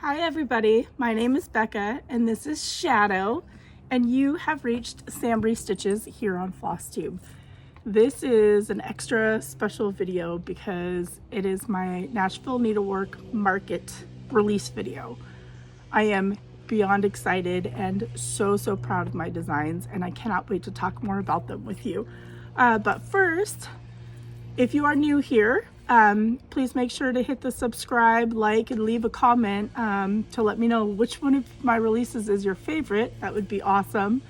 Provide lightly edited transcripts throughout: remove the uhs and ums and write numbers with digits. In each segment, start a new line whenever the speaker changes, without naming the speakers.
Hi everybody, my name is Becca and this is Shadow, and you have reached SamBrie Stitches here on Flosstube. This is an extra special video because it is my Nashville Needlework Market release video. I am beyond excited and so proud of my designs, and I cannot wait to talk more about them with you. But first, if you are new here, please make sure to hit the subscribe, like, and leave a comment to let me know which one of my releases is your favorite. That would be awesome.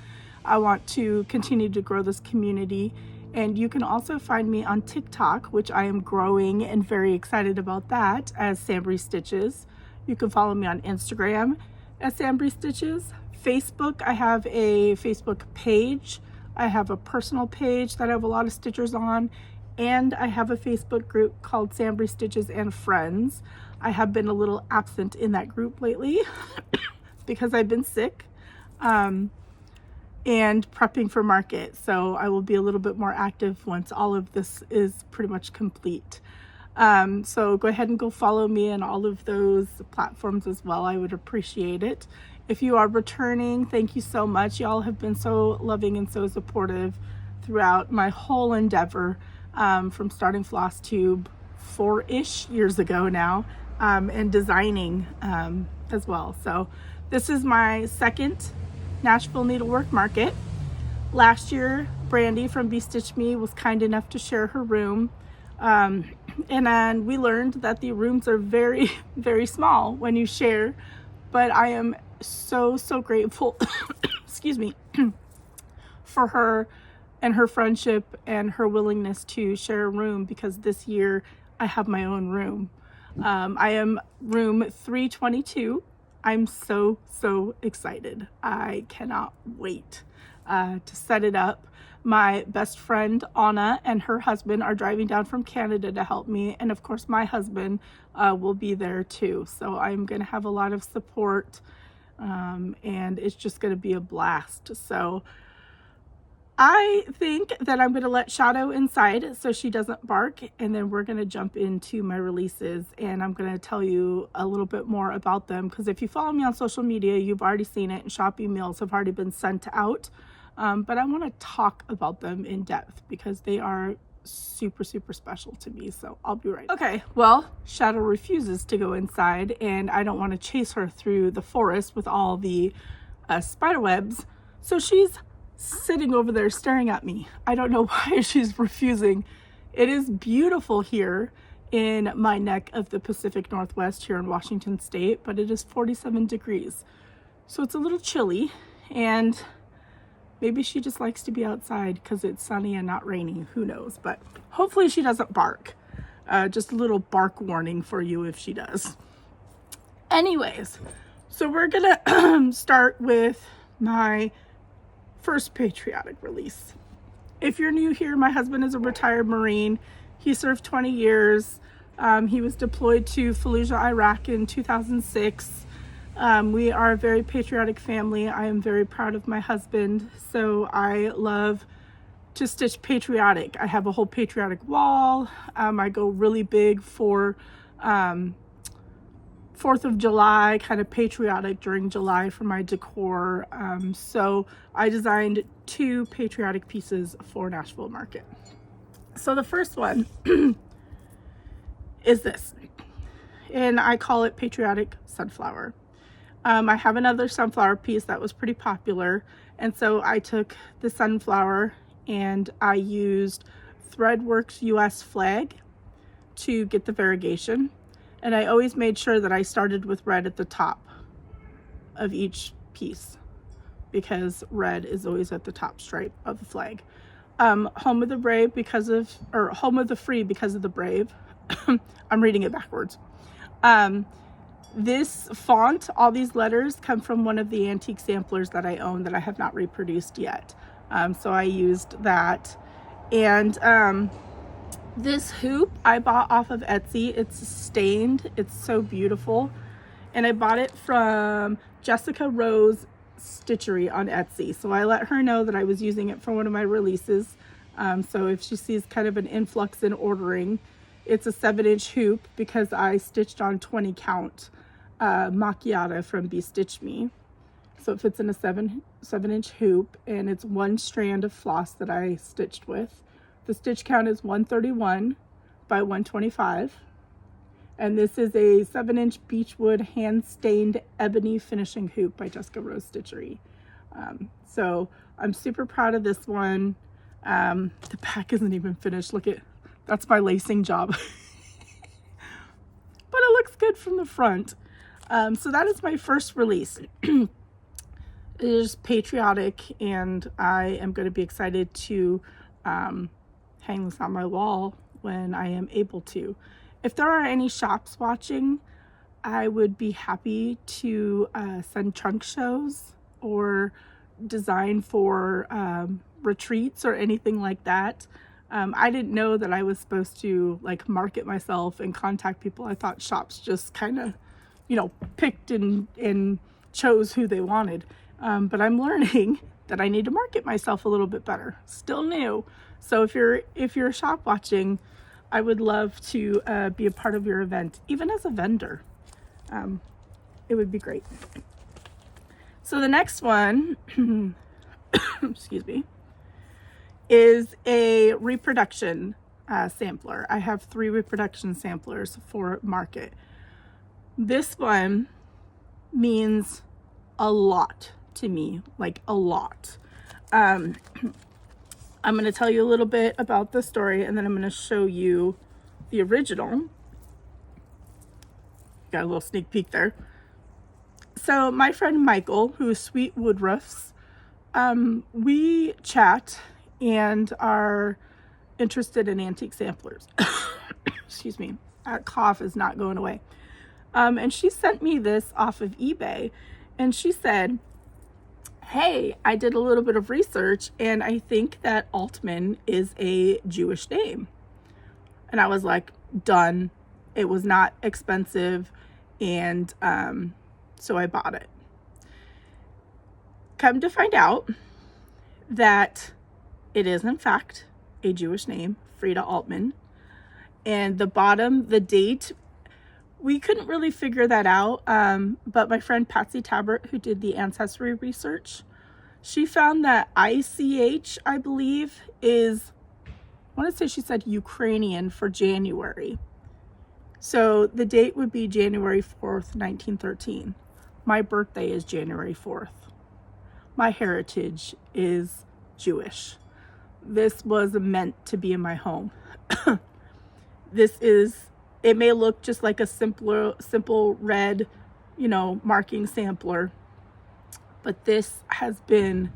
I want to continue to grow this community, and you can also find me on TikTok, which I am growing and very excited about that, as SamBrie Stitches. You can follow me on Instagram as SamBrie Stitches. Facebook, I have a Facebook page. I have a personal page that I have a lot of stitchers on. And I have a Facebook group called SamBrie Stitches and Friends. I have been a little absent in that group lately because I've been sick and prepping for market. So I will be a little bit more active once all of this is pretty much complete. So go ahead and go follow me on all of those platforms as well. I would appreciate it. If you are returning, thank you so much. Y'all have been so loving and so supportive throughout my whole endeavor. From starting Flosstube 4-ish years ago now, and designing as well. So this is my second Nashville Needlework Market. Last year, Brandy from Be Stitch Me was kind enough to share her room, and then we learned that the rooms are very small when you share, but I am so grateful excuse me for her and her friendship and her willingness to share a room, because this year I have my own room. I am room 322. I'm so excited. I cannot wait to set it up. My best friend Anna and her husband are driving down from Canada to help me, and of course my husband will be there too. So I'm gonna have a lot of support, and it's just gonna be a blast. So I think that I'm going to let Shadow inside so she doesn't bark, and then we're going to jump into my releases, and I'm going to tell you a little bit more about them, because if you follow me on social media, you've already seen it, and shop emails have already been sent out, but I want to talk about them in depth because they are super special to me. So I'll be right back. Okay, well, Shadow refuses to go inside, and I don't want to chase her through the forest with all the spider webs, so she's sitting over there staring at me. I don't know why she's refusing. It is beautiful here in my neck of the Pacific Northwest here in Washington State, but it is 47 degrees. So it's a little chilly, and maybe she just likes to be outside because it's sunny and not raining. Who knows? But hopefully she doesn't bark. Just a little bark warning for you if she does. Anyways, so we're gonna start with my first patriotic release. If you're new here, my husband is a retired Marine. He served 20 years. He was deployed to Fallujah, Iraq in 2006. We are a very patriotic family. I am very proud of my husband, so I love to stitch patriotic. I have a whole patriotic wall. I go really big for 4th of July, kind of patriotic during July for my decor. So I designed 2 patriotic pieces for Nashville Market. So the first one is this, and I call it Patriotic Sunflower. I have another sunflower piece that was pretty popular, and so I took the sunflower and I used Threadworks US flag to get the variegation. And I always made sure that I started with red at the top of each piece, because red is always at the top stripe of the flag. Home of the Brave Home of the Free because of the brave. I'm reading it backwards. This font, all these letters, come from one of the antique samplers that I own that I have not reproduced yet. So I used that. And this hoop I bought off of Etsy. It's stained. It's so beautiful. And I bought it from Jessica Rose Stitchery on Etsy. So I let her know that I was using it for one of my releases. So if she sees kind of an influx in ordering, it's a 7-inch hoop because I stitched on 20 count. macchiata from Stitch Me. So it fits in a 7-inch hoop, and it's one strand of floss that I stitched with. The stitch count is 131 by 125. And this is a 7-inch beechwood hand-stained ebony finishing hoop by Jessica Rose Stitchery. So I'm super proud of this one. The back isn't even finished. Look at, that's my lacing job. But it looks good from the front. So that is my first release. It is patriotic, and I am going to be excited to hang this on my wall when I am able to. If there are any shops watching, I would be happy to send trunk shows or design for retreats or anything like that. I didn't know that I was supposed to like market myself and contact people. I thought shops just kind of, you know, picked and chose who they wanted. But I'm learning that I need to market myself a little bit better. Still new. So if you're a shop watching, I would love to be a part of your event, even as a vendor. It would be great. So the next one, excuse me, is a reproduction sampler. I have 3 reproduction samplers for market. This one means a lot to me, like a lot. I'm going to tell you a little bit about the story, and then I'm going to show you the original. Got a little sneak peek there. So my friend Michael, who is Sweet Woodruffs, we chat and are interested in antique samplers. Excuse me, that cough is not going away. And she sent me this off of eBay, and she said, hey, I did a little bit of research, and I think that Altman is a Jewish name. And I was like, done. It was not expensive, and so I bought it. Come to find out that it is, in fact, a Jewish name, Frida Altman. And the bottom, the date, we couldn't really figure that out, but my friend Patsy Tabbert, who did the ancestry research, she found that ICH, I believe, is, I want to say she said Ukrainian for January. So the date would be January 4th, 1913. My birthday is January 4th. My heritage is Jewish. This was meant to be in my home. This is, it may look just like a simple red, you know, marking sampler, but this has been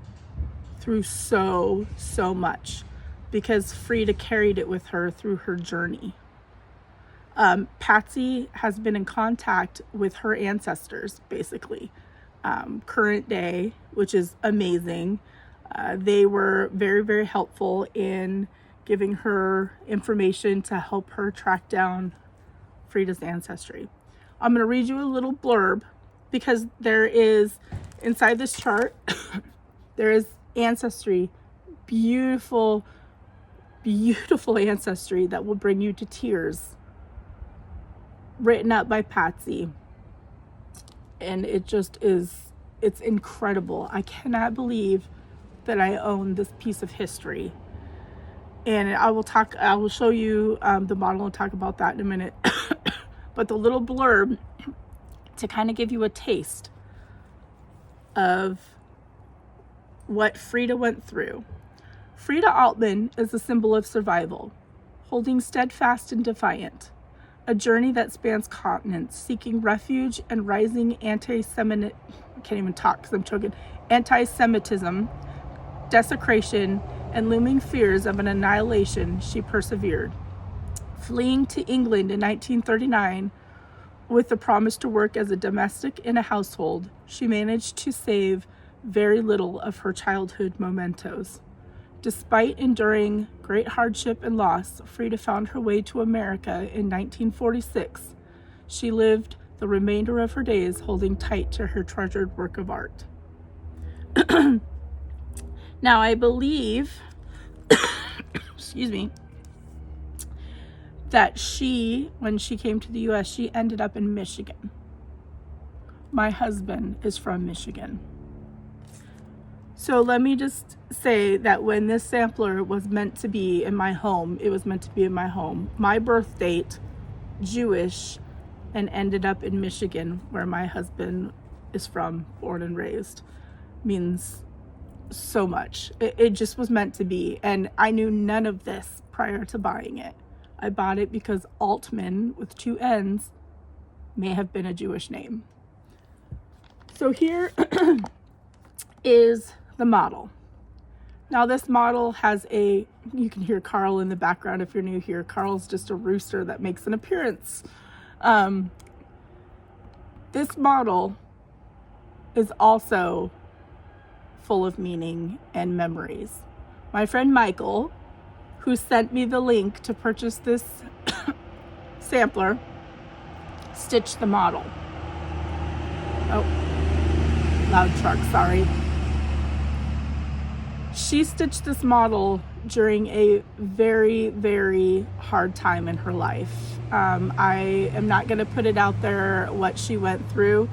through so much because Frida carried it with her through her journey. Patsy has been in contact with her ancestors, basically, current day, which is amazing. They were very helpful in giving her information to help her track down Frida's ancestry. I'm going to read you a little blurb because there is, inside this chart, there is ancestry, beautiful ancestry that will bring you to tears, written up by Patsy. And it just is, it's incredible. I cannot believe that I own this piece of history. And I will show you the model and talk about that in a minute. But the little blurb to kind of give you a taste of what Frida went through. Frida Altman is a symbol of survival, holding steadfast and defiant. A journey that spans continents, seeking refuge and rising anti-Semitism, desecration, and looming fears of an annihilation, she persevered. Fleeing to England in 1939 with the promise to work as a domestic in a household, she managed to save very little of her childhood mementos. Despite enduring great hardship and loss, Frida found her way to America in 1946. She lived the remainder of her days holding tight to her treasured work of art. Now, I believe, excuse me, that she, when she came to the U.S., she ended up in Michigan. my husband is from Michigan. So let me just say that when this sampler was meant to be in my home, it was meant to be in my home. My birth date, Jewish, and ended up in Michigan, where my husband is from, born and raised, means so much. It just was meant to be. And I knew none of this prior to buying it. I bought it because Altman, with 2 N's, may have been a Jewish name. So here is the model. Now this model has you can hear Carl in the background if you're new here. Carl's just a rooster that makes an appearance. This model is also full of meaning and memories. My friend Michael, who sent me the link to purchase this sampler, stitched the model. Oh, loud truck, sorry. She stitched this model during a very, very hard time in her life. I am not going to put it out there what she went through,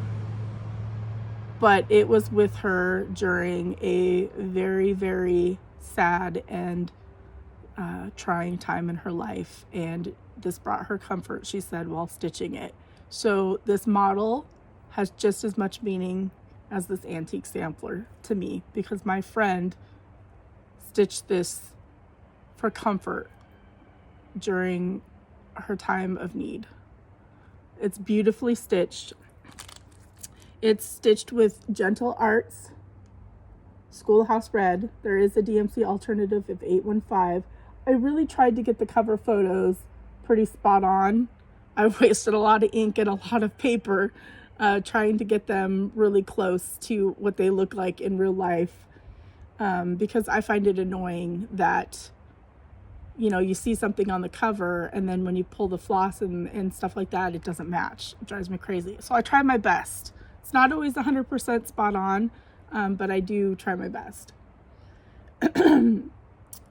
but it was with her during a very, very sad and trying time in her life, and this brought her comfort, she said, while stitching it. So this model has just as much meaning as this antique sampler to me, because my friend stitched this for comfort during her time of need. It's beautifully stitched. It's stitched with Gentle Arts Schoolhouse Red. There is a DMC alternative of 815. I really tried to get the cover photos pretty spot on. I wasted a lot of ink and a lot of paper trying to get them really close to what they look like in real life, because I find it annoying that, you know, you see something on the cover and then when you pull the floss and stuff like that, it doesn't match. It drives me crazy. So I try my best. It's not always 100% spot on, but I do try my best.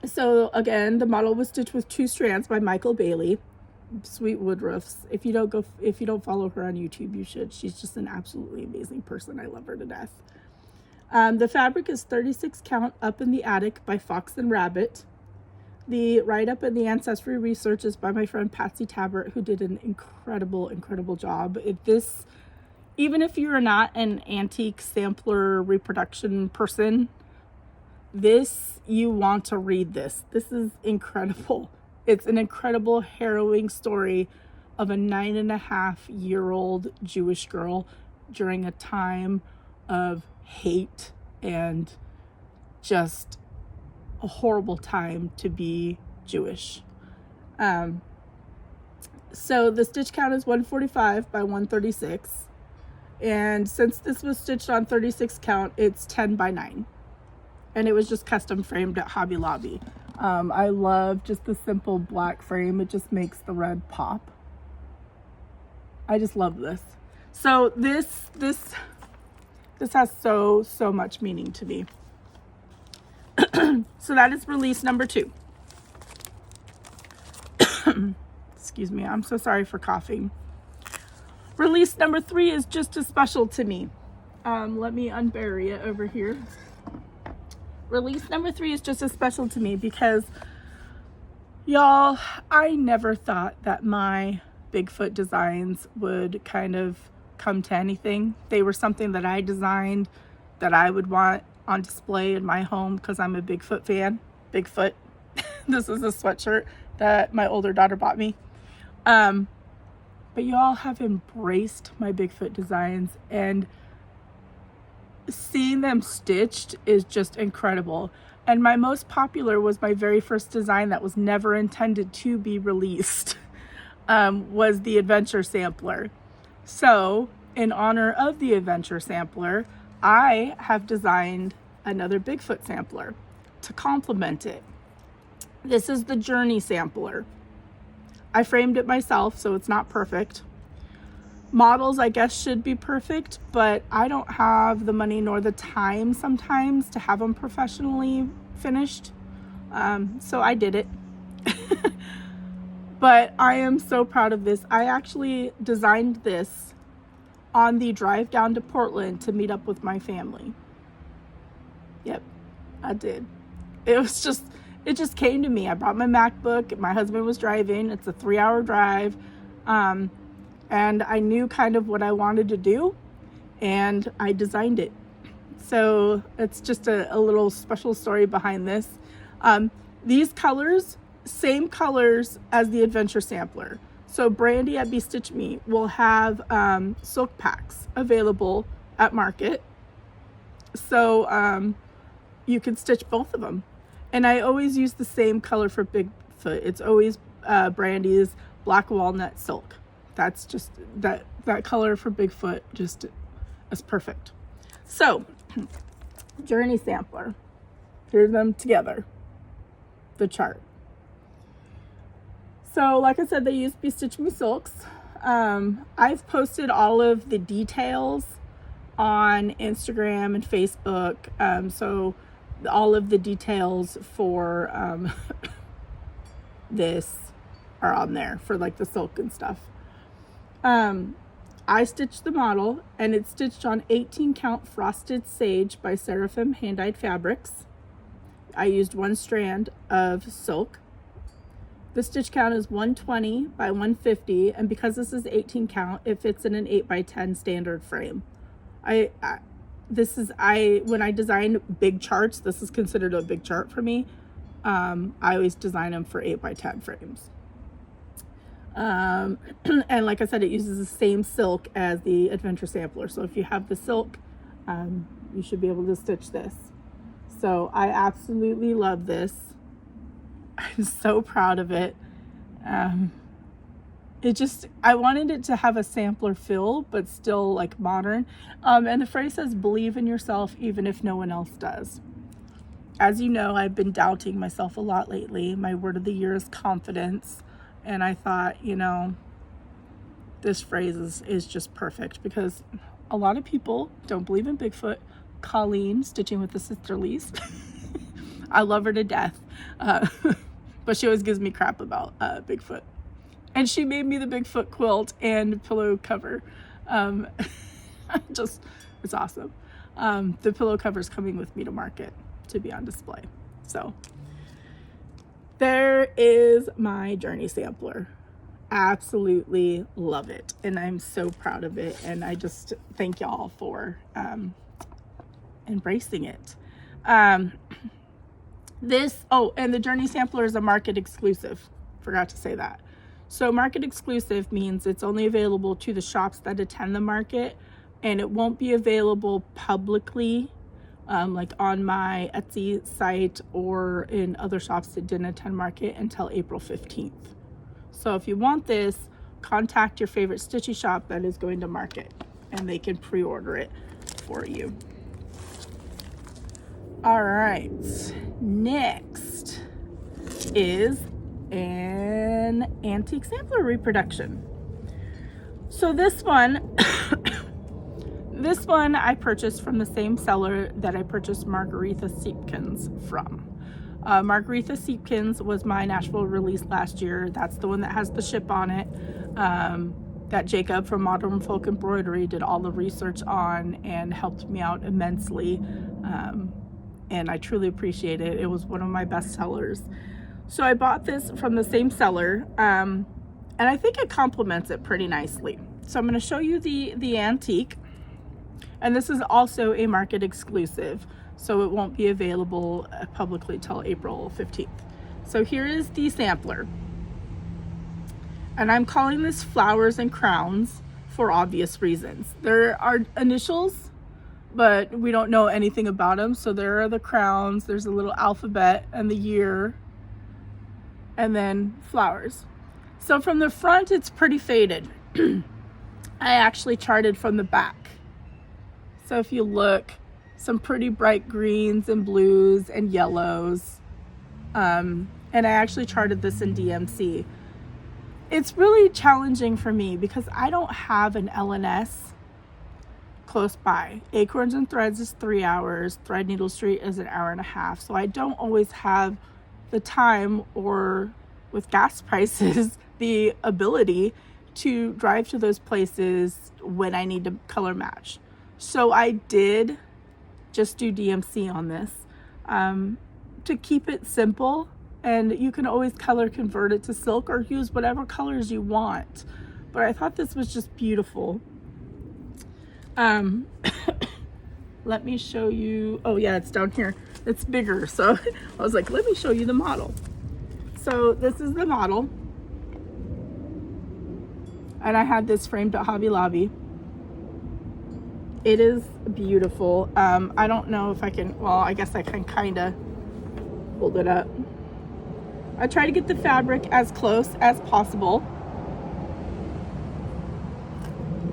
So again, the model was stitched with 2 strands by Michael Bailey, Sweet Woodruffs. If you don't follow her on YouTube, you should. She's just an absolutely amazing person. I love her to death. The fabric is 36 count Up in the Attic by Fox and Rabbit. The write-up and the ancestry research is by my friend Patsy Tabbert, who did an incredible, incredible job. Even if you're not an antique sampler reproduction person, you want to read this. This is incredible. It's an incredible, harrowing story of a 9.5-year-old Jewish girl during a time of hate and just a horrible time to be Jewish. So the stitch count is 145 by 136. And since this was stitched on 36 count, it's 10 by 9. And it was just custom framed at Hobby Lobby. I love just the simple black frame. It just makes the red pop. I just love this. So this has so much meaning to me. So that is release number 2. Excuse me, I'm so sorry for coughing. Release number 3 is just as special to me. Let me unbury it over here. Release number 3 is just as special to me because, y'all, I never thought that my Bigfoot designs would kind of come to anything. They were something that I designed that I would want on display in my home because I'm a Bigfoot fan. Bigfoot. This is a sweatshirt that my older daughter bought me. But y'all have embraced my Bigfoot designs, and seeing them stitched is just incredible. And my most popular was my very first design that was never intended to be released, was the Adventure Sampler. So in honor of the Adventure Sampler, I have designed another Bigfoot sampler to complement it. This is the Journey Sampler. I framed it myself, so it's not perfect. Models, I guess, should be perfect, but I don't have the money nor the time sometimes to have them professionally finished. So I did it. But I am so proud of this. I actually designed this on the drive down to Portland to meet up with my family. Yep, I did. It just came to me. I brought my MacBook. My husband was driving. It's a 3-hour drive. And I knew kind of what I wanted to do, and I designed it. So it's just a little special story behind this. These colors, same colors as the Adventure Sampler. So Brandy at Be Stitch Me will have silk packs available at market. So you can stitch both of them. And I always use the same color for Bigfoot. It's always Brandy's black walnut silk. That's just, that color for Bigfoot just is perfect. So, Journey Sampler. Here's them together. The chart. So, like I said, they use Be Stitch Me silks. I've posted all of the details on Instagram and Facebook. So, all of the details for this are on there for like the silk and stuff. I stitched the model, and it's stitched on 18 count frosted sage by Seraphim hand-dyed fabrics. I used 1 strand of silk. The stitch count is 120 by 150, and because this is 18 count, it fits in an 8x10 standard frame. When I design big charts, this is considered a big chart for me. I always design them for 8x10 frames. And like I said, it uses the same silk as the Adventure Sampler. So if you have the silk, you should be able to stitch this. So I absolutely love this. I'm so proud of it. I wanted it to have a sampler feel, but still like modern. And the phrase says, believe in yourself, even if no one else does. As you know, I've been doubting myself a lot lately. My word of the year is confidence. And I thought, this phrase is just perfect, because a lot of people don't believe in Bigfoot. Colleen, Stitching with the Sisterlies. I love her to death. But she always gives me crap about Bigfoot. And she made me the Bigfoot quilt and pillow cover. It's awesome. The pillow cover is coming with me to market to be on display. So there is my Journey Sampler. Absolutely love it, and I'm so proud of it, and I just thank y'all for embracing it. And the Journey Sampler is a market exclusive. Forgot to say that. So market exclusive means it's only available to the shops that attend the market, and it won't be available publicly, like on my Etsy site or in other shops that didn't attend market, until April 15th. So if you want this, contact your favorite stitchy shop that is going to market, and they can pre-order it for you. All right, next is an antique sampler reproduction. So this one I purchased from the same seller that I purchased Margaretha Seepkins from. Margaretha Seepkins was my Nashville release last year. That's the one that has the ship on it, that Jacob from Modern Folk Embroidery did all the research on and helped me out immensely. And I truly appreciate it. It was one of my best sellers. So I bought this from the same seller, and I think it complements it pretty nicely. So I'm going to show you the antique, and this is also a market exclusive, so it won't be available publicly till April 15th. So here is the sampler, and I'm calling this Flowers and Crowns for obvious reasons. There are initials, but we don't know anything about them. So there are the crowns, there's a little alphabet and the year, and then flowers. So from the front, it's pretty faded. I actually charted from the back. So if you look, some pretty bright greens and blues and yellows. And I actually charted this in DMC. It's really challenging for me because I don't have an LNS close by. Acorns and Threads is 3 hours. Threadneedle Street is an hour and a half. So I don't always have the time, or with gas prices, the ability to drive to those places when I need to color match. So I did just do DMC on this to keep it simple, and you can always color convert it to silk or use whatever colors you want. But I thought this was just beautiful. Let me show you. Oh yeah, it's down here. It's bigger, so I was like, let me show you the model. So this is the model, and I had this framed at Hobby Lobby. It is beautiful. I don't know if I can, well, I guess I can kind of hold it up. I try to get the fabric as close as possible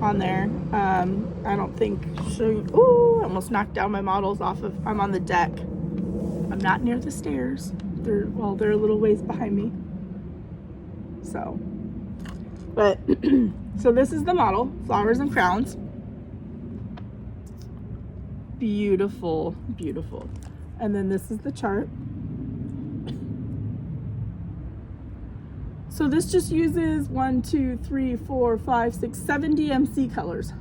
on there. I don't think, ooh, I almost knocked down my models off of, I'm on the deck. I'm not near the stairs. They're a little ways behind me. So, but, so this is the model, Flowers and Crowns. Beautiful, beautiful. And then this is the chart. So this just uses 1, 2, 3, 4, 5, 6, 7 DMC colors.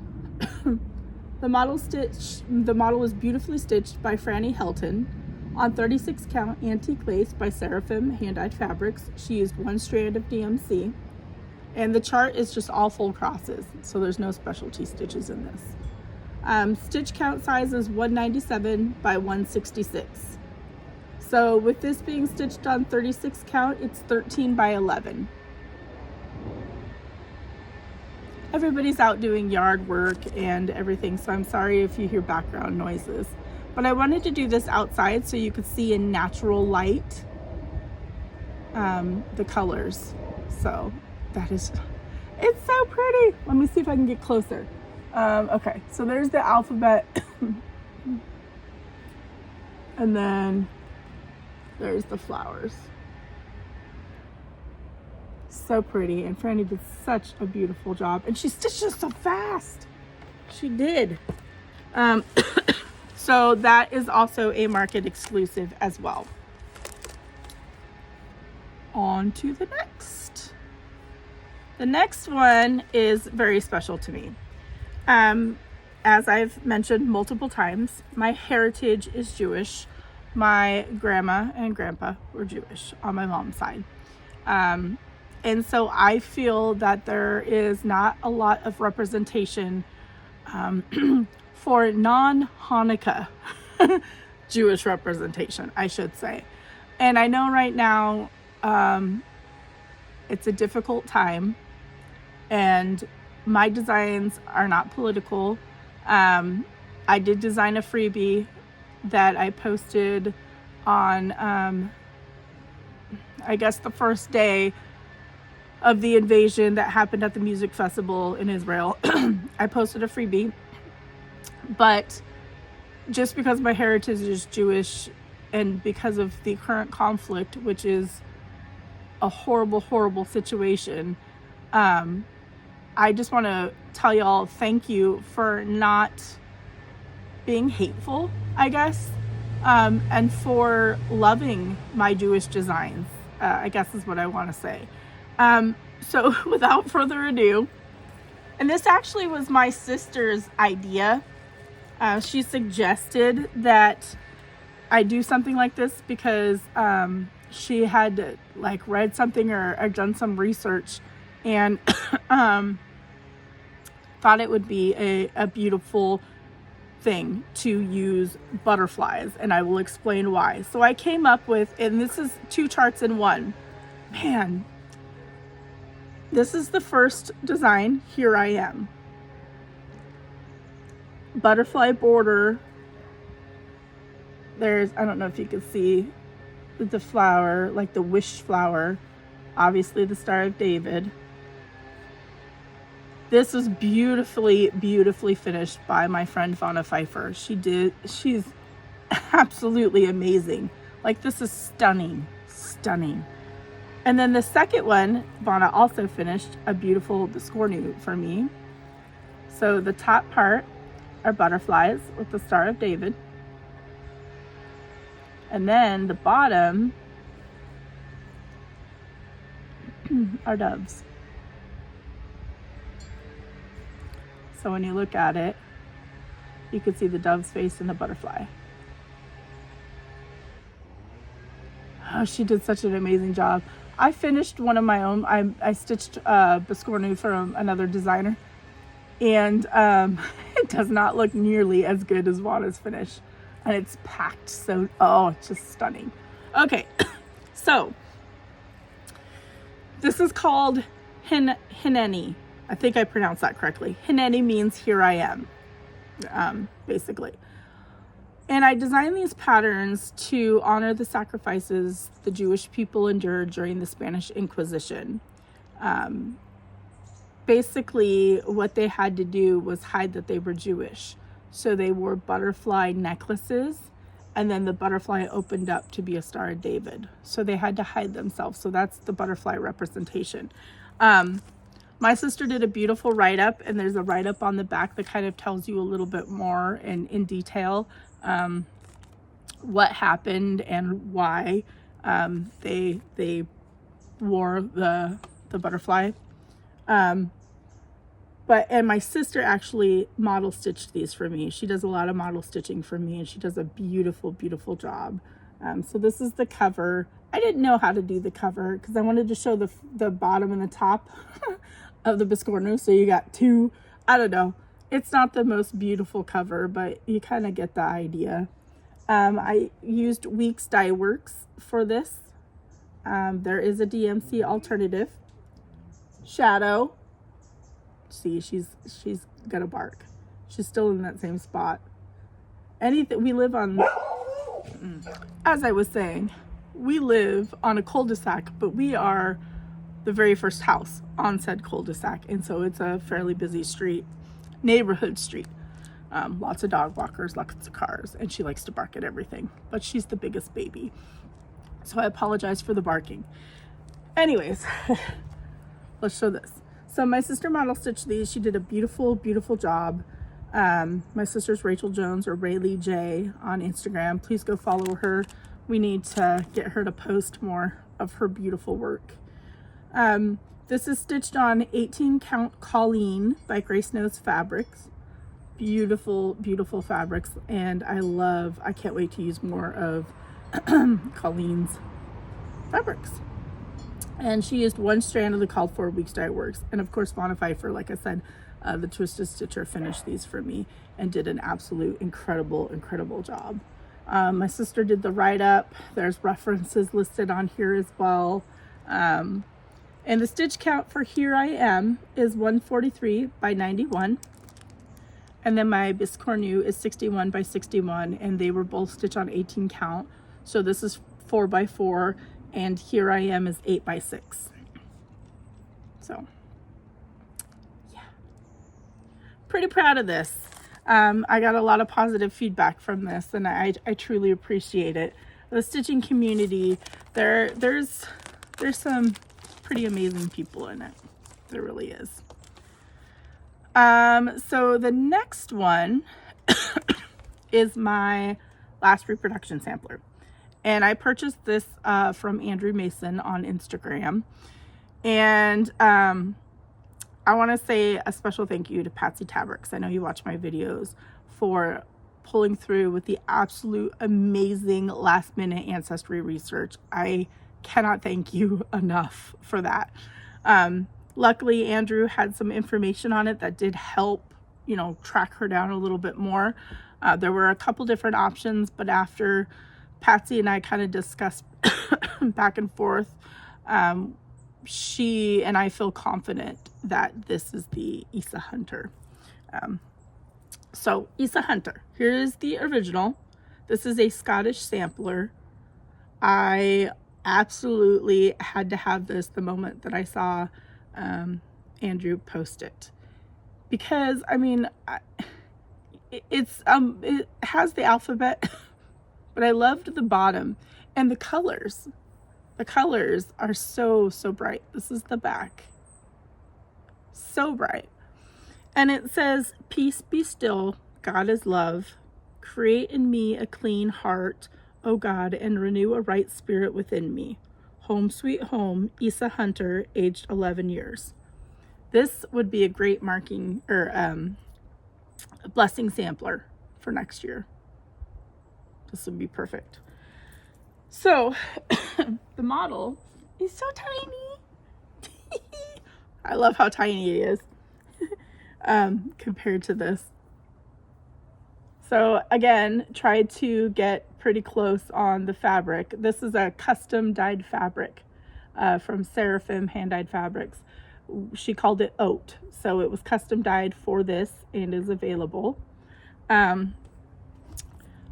The model was beautifully stitched by Franny Helton on 36 count antique lace by Seraphim hand-dyed fabrics. She used 1 strand of DMC, and the chart is just all full crosses, so there's no specialty stitches in this. Stitch count size is 197 by 166. So with this being stitched on 36 count, it's 13 by 11. Everybody's out doing yard work and everything, so I'm sorry if you hear background noises. But I wanted to do this outside so you could see in natural light the colors. So that is, it's so pretty. Let me see if I can get closer. Okay, so there's the alphabet. And then there's the flowers. So pretty, and Franny did such a beautiful job, and she stitches so fast. She did. So that is also a market exclusive as well. On to the next. The next one is very special to me. As I've mentioned multiple times, my heritage is Jewish. My grandma and grandpa were Jewish on my mom's side. And so I feel that there is not a lot of representation for non-Hanukkah Jewish representation, I should say. And I know right now it's a difficult time, and my designs are not political. I did design a freebie that I posted on, I guess, the first day of the invasion that happened at the music festival in Israel. I posted a freebie, but just because my heritage is Jewish and because of the current conflict, which is a horrible, horrible situation, I just want to tell y'all thank you for not being hateful, I guess, and for loving my Jewish designs, I guess is what I want to say. So without further ado, and this actually was my sister's idea. She suggested that I do something like this because she had like read something or done some research and thought it would be a beautiful thing to use butterflies, and I will explain why. So I came up with, and this is 2 charts in one. Man, this is the first design. Here I am. Butterfly border. There's, I don't know if you can see the flower, like the wish flower. Obviously the Star of David. This was beautifully, beautifully finished by my friend Pfeiffer. She's absolutely amazing. Like, this is stunning, stunning. And then the second one, Vonna also finished a beautiful scornu for me. So the top part are butterflies with the Star of David. And then the bottom are doves. So when you look at it, you can see the dove's face and the butterfly. Oh, she did such an amazing job. I finished one of my own. I stitched Biscornu from another designer, and it does not look nearly as good as Juana's finish. And it's packed, so, oh, it's just stunning. Okay, so this is called Hineni. I think I pronounced that correctly. Hineni means here I am, basically. And I designed these patterns to honor the sacrifices the Jewish people endured during the Spanish Inquisition. Basically, what they had to do was hide that they were Jewish. So they wore butterfly necklaces, and then the butterfly opened up to be a Star of David. So they had to hide themselves. So that's the butterfly representation. My sister did a beautiful write-up, and there's a write-up on the back that kind of tells you a little bit more in detail what happened and why they wore the butterfly. And my sister actually model stitched these for me. She does a lot of model stitching for me, and she does a beautiful, beautiful job. So this is the cover. I didn't know how to do the cover because I wanted to show the bottom and the top of the Biscornu. So you got two, I don't know. It's not the most beautiful cover, but you kind of get the idea. I used Weeks Dye Works for this. There is a DMC alternative. Shadow. See, she's gonna bark. She's still in that same spot. Anything, we live on, as I was saying, we live on a cul-de-sac, but we are the very first house on said cul-de-sac, and so it's a fairly busy street, neighborhood street. Lots of dog walkers, lots of cars, and she likes to bark at everything, but she's the biggest baby, so I apologize for the barking. Anyways, let's show this. So my sister model stitched these. She did a beautiful, beautiful job. My sister's Rachel Jones, or Rayleigh J, on Instagram. Please go follow her. We need to get her to post more of her beautiful work. This is stitched on 18 count Colleen by Grace Knows Fabrics. Beautiful, beautiful fabrics, and I can't wait to use more of Colleen's fabrics. And she used one strand of the called for Weeks Dye Works. And of course, Pfeiffer, like I said, the Twisted Stitcher, finished these for me and did an absolute incredible, incredible job. My sister did the write-up. There's references listed on here as well. And the stitch count for Here I Am is 143 by 91. And then my Biscornu is 61 by 61, and they were both stitched on 18 count. So this is 4 by 4. And Here I Am is 8 by 6. So, yeah. Pretty proud of this. I got a lot of positive feedback from this, and I truly appreciate it. The stitching community, there's some pretty amazing people in it. There really is. So the next one is my last reproduction sampler. And I purchased this from Andrew Mason on Instagram. And I want to say a special thank you to Patsy Tabricks. I know you watch my videos, for pulling through with the absolute amazing last minute ancestry research. I cannot thank you enough for that. Luckily, Andrew had some information on it that did help, track her down a little bit more. There were a couple different options, but after Patsy and I kind of discussed back and forth, she and I feel confident that this is the Isa Hunter. So Isa Hunter, here's the original. This is a Scottish sampler. I absolutely had to have this the moment that I saw Andrew post it, because it has the alphabet. But I loved the bottom and the colors. The colors are so, so bright. This is the back. So bright. And it says, "Peace be still, God is love. Create in me a clean heart, O God, and renew a right spirit within me. Home sweet home, Isa Hunter, aged 11 years." This would be a great marking or blessing sampler for next year. This would be perfect. So the model is so tiny. I love how tiny it is compared to this. So again, try to get pretty close on the fabric. This is a custom dyed fabric from Seraphim Hand Dyed Fabrics. She called it oat, so it was custom dyed for this and is available.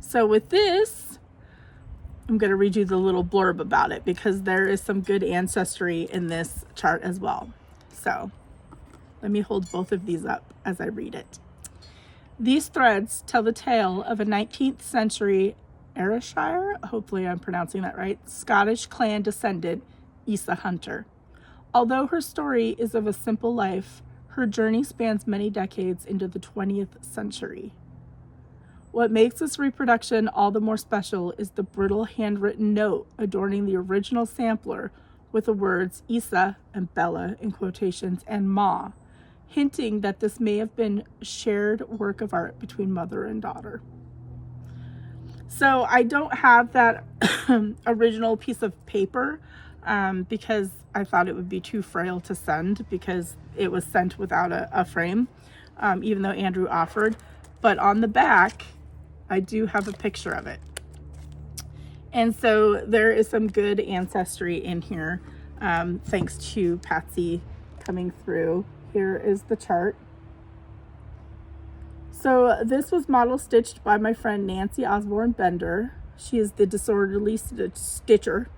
So with this, I'm going to read you the little blurb about it because there is some good ancestry in this chart as well. So let me hold both of these up as I read it. These threads tell the tale of a 19th century Ayrshire, hopefully I'm pronouncing that right, Scottish clan descendant, Isa Hunter. Although her story is of a simple life, her journey spans many decades into the 20th century. What makes this reproduction all the more special is the brittle handwritten note adorning the original sampler with the words Isa and Bella in quotations and Ma, hinting that this may have been shared work of art between mother and daughter. So I don't have that original piece of paper because I thought it would be too frail to send because it was sent without a frame, even though Andrew offered. But on the back, I do have a picture of it. And so there is some good ancestry in here, thanks to Patsy coming through. Here is the chart. So this was model stitched by my friend Nancy Osborne Bender. She is the disorderly stitcher,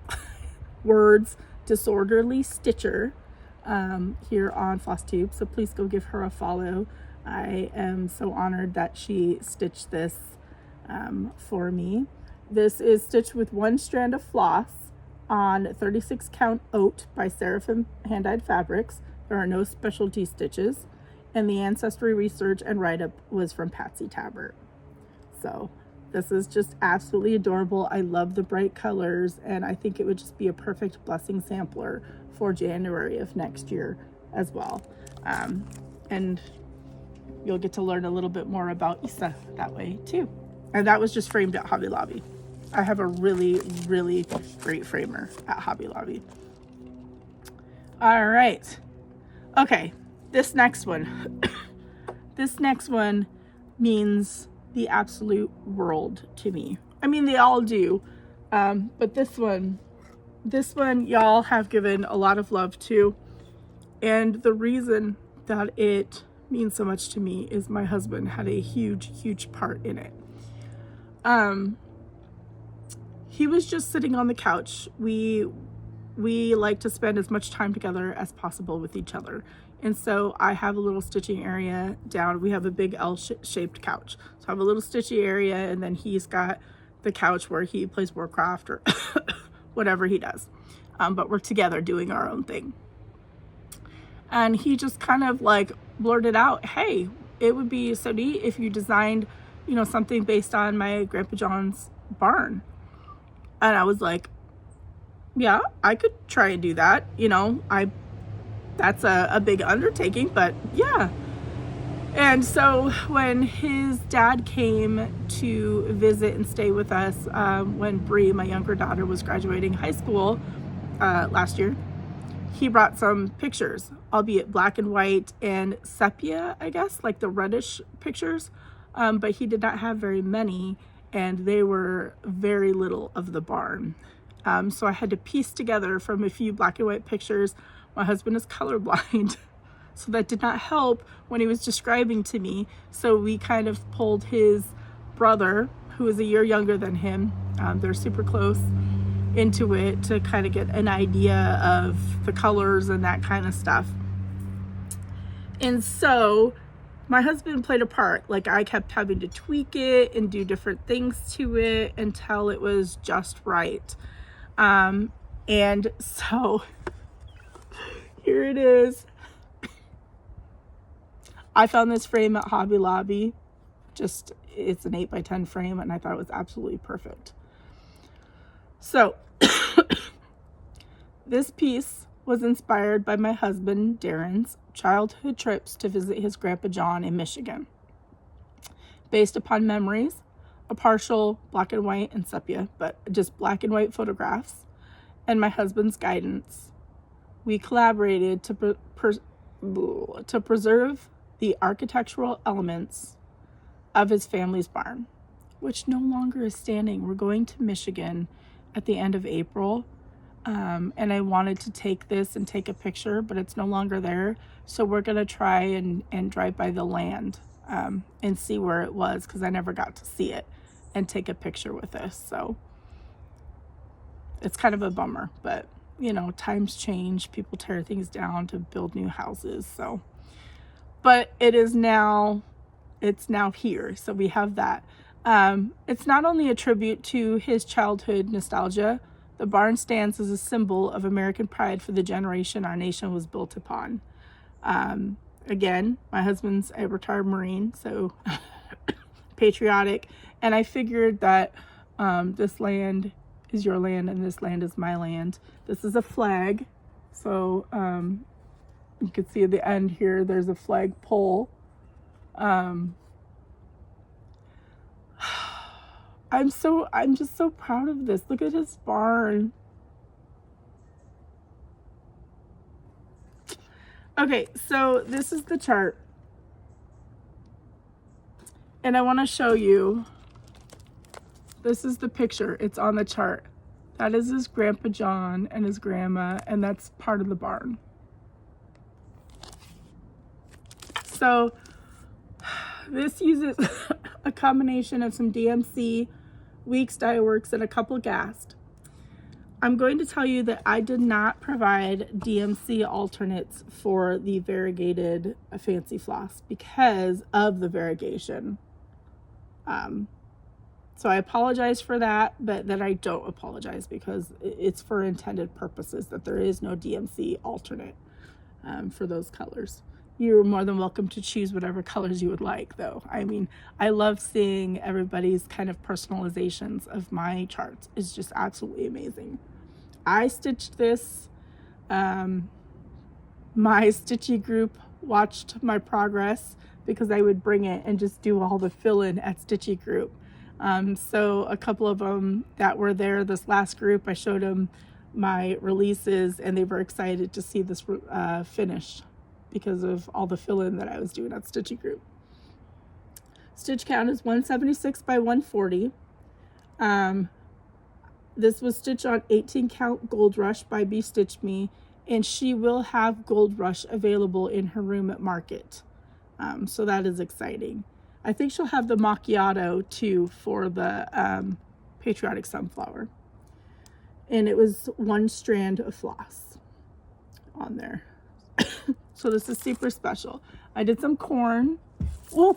words, disorderly stitcher, here on Flosstube. So please go give her a follow. I am so honored that she stitched this for me. This is stitched with one strand of floss on 36 count oat by Seraphim Hand Dyed Fabrics. There are no specialty stitches, and the ancestry research and write-up was from Patsy Tabbert. So this is just absolutely adorable. I love the bright colors, and I think it would just be a perfect blessing sampler for January of next year as well. And you'll get to learn a little bit more about Isa that way too. And that was just framed at Hobby Lobby. I have a really, really great framer at Hobby Lobby. All right. Okay, this next one. This next one means the absolute world to me. I mean, they all do. But this one y'all have given a lot of love to. And the reason that it means so much to me is my husband had a huge part in it. He was just sitting on the couch. We like to spend as much time together as possible with each other. And so I have a little stitching area down. We have a big L-shaped couch. So I have a little stitchy area, and then he's got the couch where he plays Warcraft or whatever he does. But we're together doing our own thing. And he just kind of like blurted out, hey, it would be so neat if you designed, you know, something based on my Grandpa John's barn. And I was like, yeah, I could try and do that. You know, that's a big undertaking, but yeah. And so when his dad came to visit and stay with us, when Brie, my younger daughter, was graduating high school last year, he brought some pictures, albeit black and white and sepia, I guess, like the reddish pictures. But he did not have very many, and they were very little of the barn. So I had to piece together from a few black and white pictures. My husband is colorblind, so that did not help when he was describing to me. So we kind of pulled his brother, who is a year younger than him, they're super close, into it to kind of get an idea of the colors and that kind of stuff. And so my husband played a part. Like, I kept having to tweak it and do different things to it until it was just right. And so here it is. I found this frame at Hobby Lobby. It's an 8x10 frame, and I thought it was absolutely perfect. So this piece was inspired by my husband Darren's childhood trips to visit his Grandpa John in Michigan. based upon memories, a partial black and white and sepia, but just black and white photographs, and my husband's guidance. We collaborated to preserve the architectural elements of his family's barn, which no longer is standing. We're going to Michigan at the end of April, and I wanted to take this and take a picture, but it's no longer there. So we're gonna try and drive by the land and see where it was, because I never got to see it and take a picture with this. So it's kind of a bummer, but you know, times change, people tear things down to build new houses. So, but it's now here, so we have that. It's not only a tribute to his childhood nostalgia. The barn stands as a symbol of American pride for the generation our nation was built upon. Again, my husband's a retired Marine, so patriotic, and I figured that this land is your land and this land is my land. This is a flag, so you can see at the end here there's a flag pole. I'm just so proud of this. Look at his barn. Okay, so this is the chart. And I want to show you. This is the picture. It's on the chart. That is his Grandpa John and his grandma, and that's part of the barn. So this uses a combination of some DMC, Weeks Dye Works, and a couple Gast. I'm going to tell you that I did not provide DMC alternates for the variegated fancy floss because of the variegation. So I apologize for that, but then I don't apologize because it's for intended purposes, that there is no DMC alternate for those colors. You're more than welcome to choose whatever colors you would like, though. I mean, I love seeing everybody's kind of personalizations of my charts. It's just absolutely amazing. I stitched this. My stitchy group watched my progress because I would bring it and just do all the fill-in at stitchy group. So a couple of them that were there, this last group, I showed them my releases and they were excited to see this finished because of all the fill-in that I was doing at stitchy group. Stitch count is 176 by 140. This was stitched on 18 count Gold Rush by Bee Stitch Me, and she will have Gold Rush available in her room at Market. So that is exciting. I think she'll have the macchiato too for the Patriotic Sunflower. And it was one strand of floss on there. So this is super special. I did some corn. Ooh.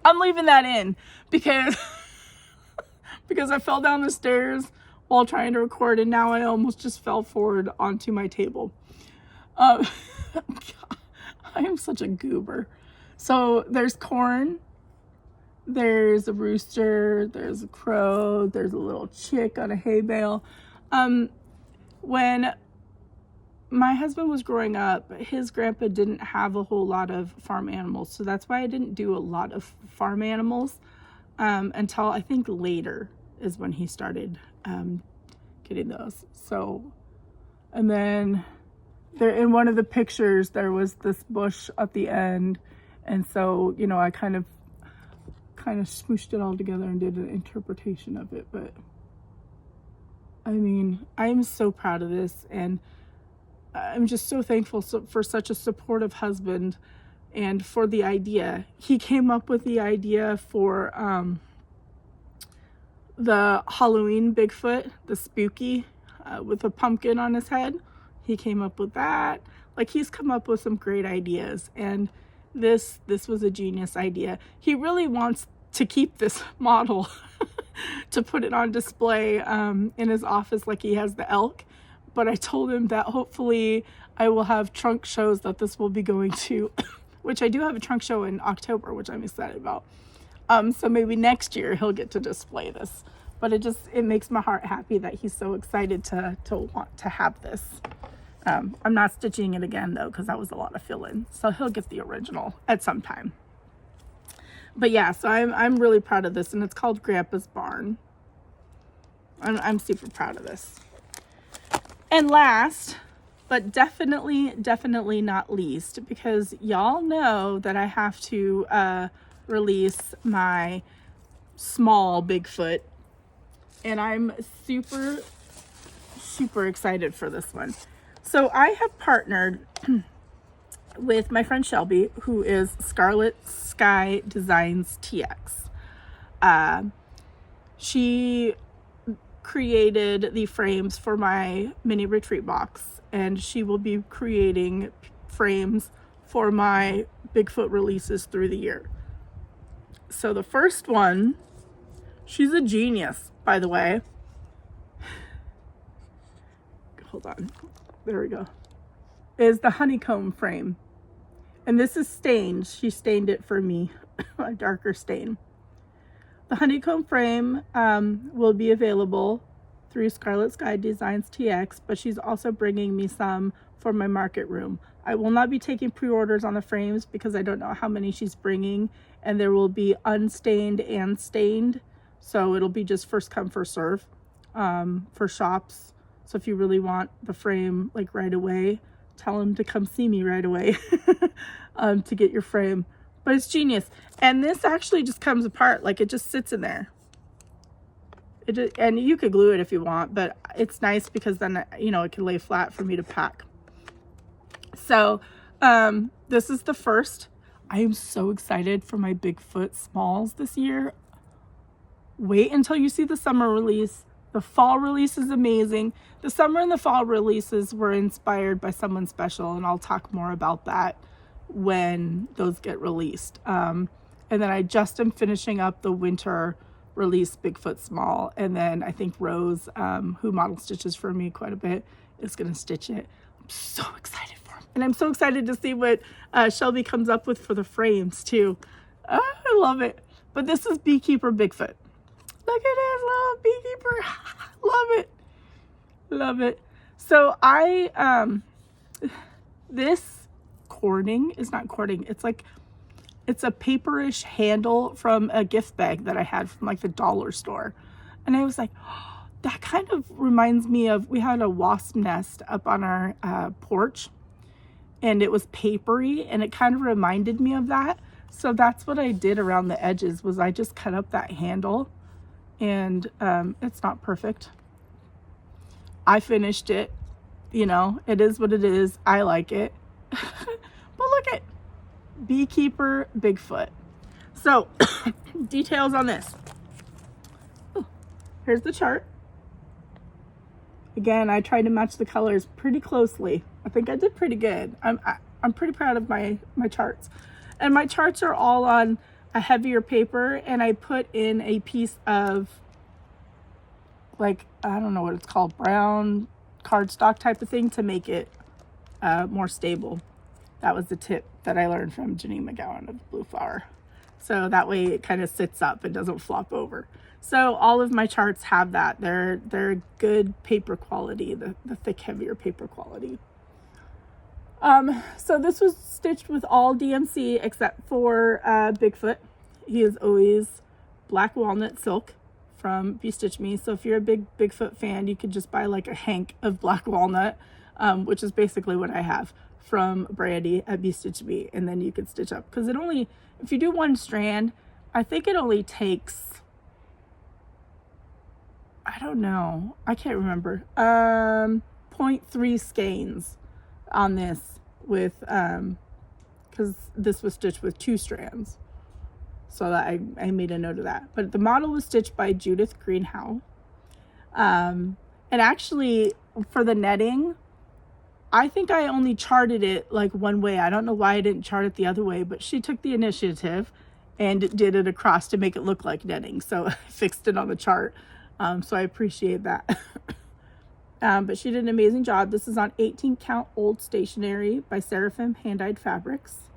I'm leaving that in because because I fell down the stairs while trying to record, and now I almost just fell forward onto my table. I am such a goober. So there's corn, there's a rooster, there's a crow, there's a little chick on a hay bale. When my husband was growing up, his grandpa didn't have a whole lot of farm animals, so that's why I didn't do a lot of farm animals until I think later is when he started getting those. So, and then there in one of the pictures there was this bush at the end, and so you know I kind of smooshed it all together and did an interpretation of it. But I mean, I'm so proud of this, and I'm just so thankful for such a supportive husband and for the idea. He came up with the idea for the Halloween Bigfoot, the spooky with a pumpkin on his head. He came up with that. Like, he's come up with some great ideas, and this was a genius idea. He really wants to keep this model to put it on display in his office like he has the elk. But I told him that hopefully I will have trunk shows that this will be going to, which I do have a trunk show in October, which I'm excited about. So maybe next year he'll get to display this. But it makes my heart happy that he's so excited to want to have this. I'm not stitching it again though, because that was a lot of fill-in. So he'll get the original at some time. But yeah, so I'm really proud of this, and it's called Grandpa's Barn. I'm super proud of this. And last, but definitely not least, because y'all know that I have to release my small Bigfoot, and I'm super excited for this one. So I have partnered with my friend Shelby, who is Scarlet Sky Designs TX. She created the frames for my mini retreat box, and she will be creating frames for my Bigfoot releases through the year. So the first one, she's a genius, by the way. Hold on, there we go. Is the honeycomb frame. And this is stained. She stained it for me, a darker stain. The honeycomb frame will be available through Scarlet Sky Designs TX, but she's also bringing me some for my market room. I will not be taking pre-orders on the frames because I don't know how many she's bringing, and there will be unstained and stained. So it'll be just first come, first serve for shops. So if you really want the frame like right away, tell them to come see me right away to get your frame. But it's genius. And this actually just comes apart, like it just sits in there. And you could glue it if you want, but it's nice because then, you know, it can lay flat for me to pack. So this is the first. I am so excited for my Bigfoot smalls this year. Wait until you see the summer release. The fall release is amazing. The summer and the fall releases were inspired by someone special, and I'll talk more about that when those get released. And then I just am finishing up the winter release Bigfoot small, and then I think Rose, who model stitches for me quite a bit, is going to stitch it. I'm so excited for him. And I'm so excited to see what Shelby comes up with for the frames too. I love it. But this is Beekeeper Bigfoot. Look at this little beekeeper. Love it. Love it. So this cording is not cording. It's like, it's a paperish handle from a gift bag that I had from like the dollar store. And I was like, oh, that kind of reminds me of, we had a wasp nest up on our porch, and it was papery, and it kind of reminded me of that. So that's what I did around the edges, was I just cut up that handle. And it's not perfect. I finished it, you know, it is what it is. I like it. But look at Beekeeper Bigfoot. So details on this. Oh, here's the chart. Again, I tried to match the colors pretty closely. I think I did pretty good. I'm pretty proud of my charts. And my charts are all on a heavier paper, and I put in a piece of, like, I don't know what it's called, brown cardstock type of thing to make it more stable. That was the tip that I learned from Janine McGowan of Blue Flower. So that way it kind of sits up and doesn't flop over. So all of my charts have that. They're good paper quality, the thick, heavier paper quality. So this was stitched with all DMC except for Bigfoot. He is always black walnut silk from Be Stitch Me. So if you're a big Bigfoot fan, you could just buy like a hank of black walnut, which is basically what I have from Brandy at Be Stitch Me. And then you could stitch up, because it only, if you do one strand, I think it only takes, I don't know, I can't remember, 0.3 skeins on this, with because this was stitched with 2 strands, so that I made a note of that. But the model was stitched by Judith Greenhow, and actually for the netting, I think I only charted it like one way. I don't know why I didn't chart it the other way, but she took the initiative and did it across to make it look like netting, so I fixed it on the chart. So I appreciate that. But she did an amazing job. This is on 18 count old stationery by Seraphim Hand-Dyed Fabrics.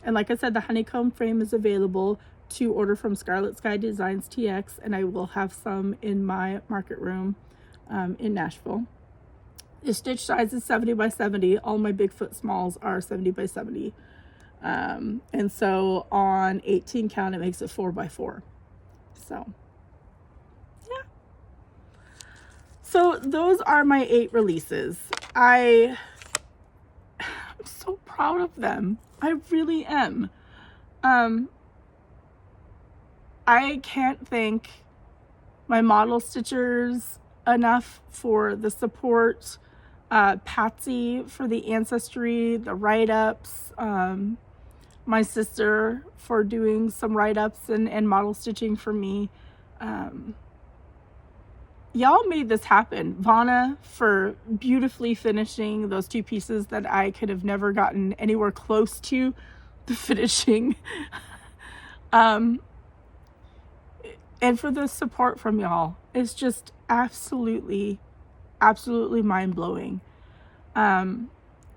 And like I said, the honeycomb frame is available to order from Scarlet Sky Designs TX, and I will have some in my market room in Nashville. The stitch size is 70 by 70. All my Bigfoot smalls are 70 by 70. And so on 18 count, it makes it 4x4. So yeah. So those are my 8 releases. I'm so proud of them. I really am. I can't thank my model stitchers enough for the support, Patsy for the ancestry, the write-ups, my sister for doing some write-ups and model stitching for me. Y'all made this happen. Vana for beautifully finishing those 2 pieces that I could have never gotten anywhere close to the finishing. And for the support from y'all. It's just absolutely mind-blowing.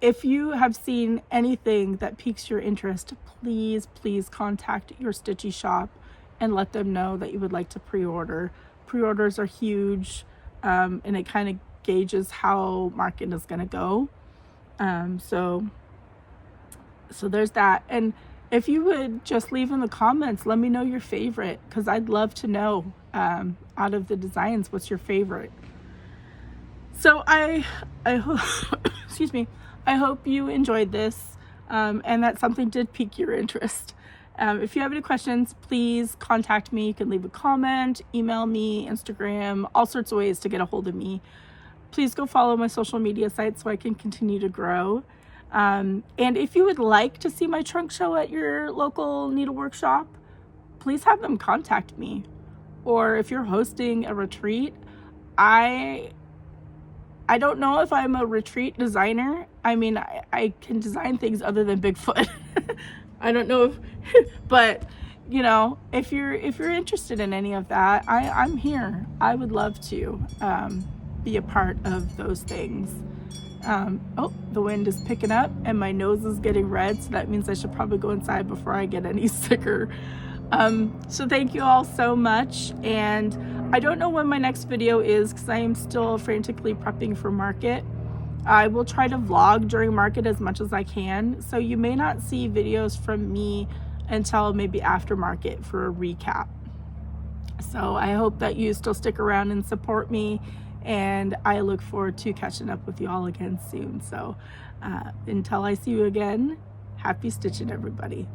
If you have seen anything that piques your interest, please contact your Stitchy shop and let them know that you would like to pre-order. Pre-orders are huge, and it kind of gauges how market is going to go. So there's that. And if you would just leave in the comments, let me know your favorite, because I'd love to know, out of the designs, what's your favorite. So I hope, excuse me, I hope you enjoyed this, and that something did pique your interest. If you have any questions, please contact me. You can leave a comment, email me, Instagram, all sorts of ways to get a hold of me. Please go follow my social media sites so I can continue to grow. And if you would like to see my trunk show at your local needlework shop, please have them contact me. Or if you're hosting a retreat, I don't know if I'm a retreat designer. I mean, I can design things other than Bigfoot. I don't know if, but you know, if you're interested in any of that, I'm here. I would love to be a part of those things. Oh, the wind is picking up and my nose is getting red, so that means I should probably go inside before I get any sicker. So thank you all so much, and I don't know when my next video is because I am still frantically prepping for market. I will try to vlog during market as much as I can, so you may not see videos from me until maybe after market for a recap. So I hope that you still stick around and support me, and I look forward to catching up with you all again soon. So until I see you again, happy stitching, everybody.